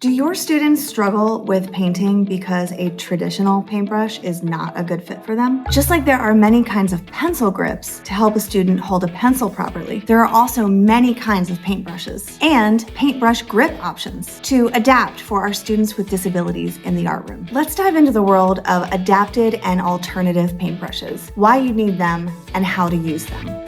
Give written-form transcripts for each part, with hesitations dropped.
Do your students struggle with painting because a traditional paintbrush is not a good fit for them? Just like there are many kinds of pencil grips to help a student hold a pencil properly, there are also many kinds of paintbrushes and paintbrush grip options to adapt for our students with disabilities in the art room. Let's dive into the world of adapted and alternative paintbrushes, why you need them, and how to use them.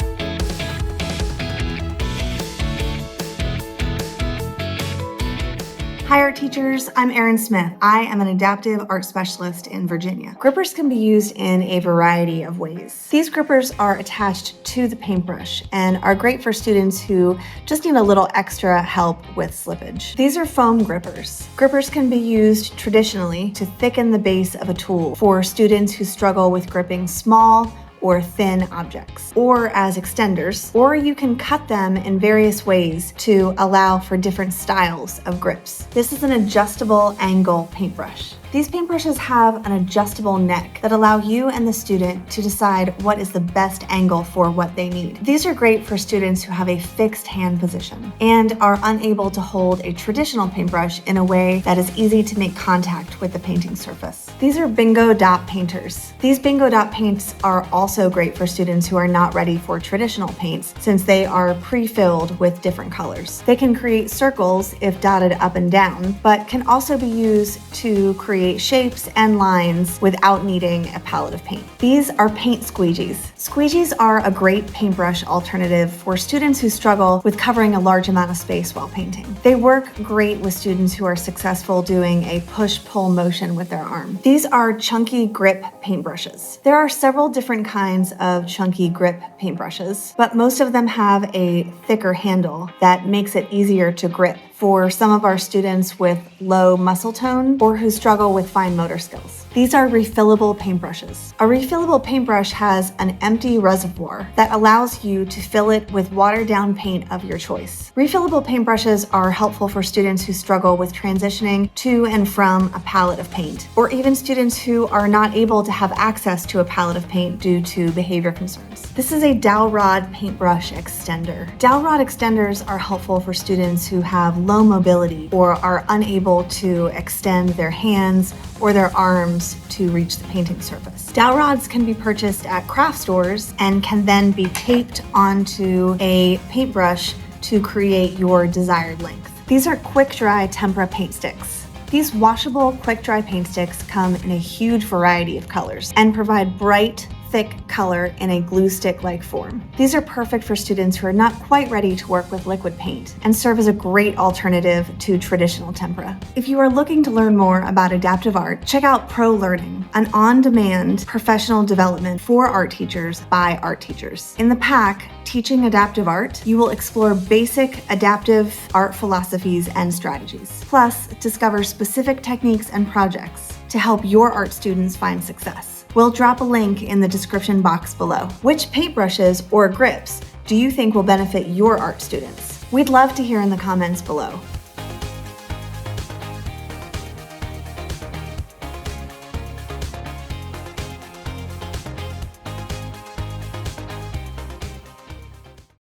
Hi art teachers, I'm Erin Smith. I am an adaptive art specialist in Virginia. Grippers can be used in a variety of ways. These grippers are attached to the paintbrush and are great for students who just need a little extra help with slippage. These are foam grippers. Grippers can be used traditionally to thicken the base of a tool for students who struggle with gripping small or thin objects, or as extenders, or you can cut them in various ways to allow for different styles of grips. This is an adjustable angle paintbrush. These paintbrushes have an adjustable neck that allow you and the student to decide what is the best angle for what they need. These are great for students who have a fixed hand position and are unable to hold a traditional paintbrush in a way that is easy to make contact with the painting surface. These are bingo dot painters. These bingo dot paints are also great for students who are not ready for traditional paints since they are pre-filled with different colors. They can create circles if dotted up and down, but can also be used to create shapes and lines without needing a palette of paint. These are paint squeegees. Squeegees are a great paintbrush alternative for students who struggle with covering a large amount of space while painting. They work great with students who are successful doing a push-pull motion with their arm. These are chunky grip paintbrushes. There are several different kinds of chunky grip paintbrushes, but most of them have a thicker handle that makes it easier to grip for some of our students with low muscle tone or who struggle with fine motor skills. These are refillable paintbrushes. A refillable paintbrush has an empty reservoir that allows you to fill it with watered down paint of your choice. Refillable paintbrushes are helpful for students who struggle with transitioning to and from a palette of paint, or even students who are not able to have access to a palette of paint due to behavior concerns. This is a Dowel Rod Paintbrush Extender. Dowel Rod extenders are helpful for students who have low mobility or are unable to extend their hands or their arms to reach the painting surface. Dowel rods can be purchased at craft stores and can then be taped onto a paintbrush to create your desired length. These are quick dry tempera paint sticks. These washable quick dry paint sticks come in a huge variety of colors and provide bright, thick color in a glue stick-like form. These are perfect for students who are not quite ready to work with liquid paint and serve as a great alternative to traditional tempera. If you are looking to learn more about adaptive art, check out Pro Learning, an on-demand professional development for art teachers by art teachers. In the pack, Teaching Adaptive Art, you will explore basic adaptive art philosophies and strategies. Plus, discover specific techniques and projects to help your art students find success. We'll drop a link in the description box below. Which paintbrushes or grips do you think will benefit your art students? We'd love to hear in the comments below.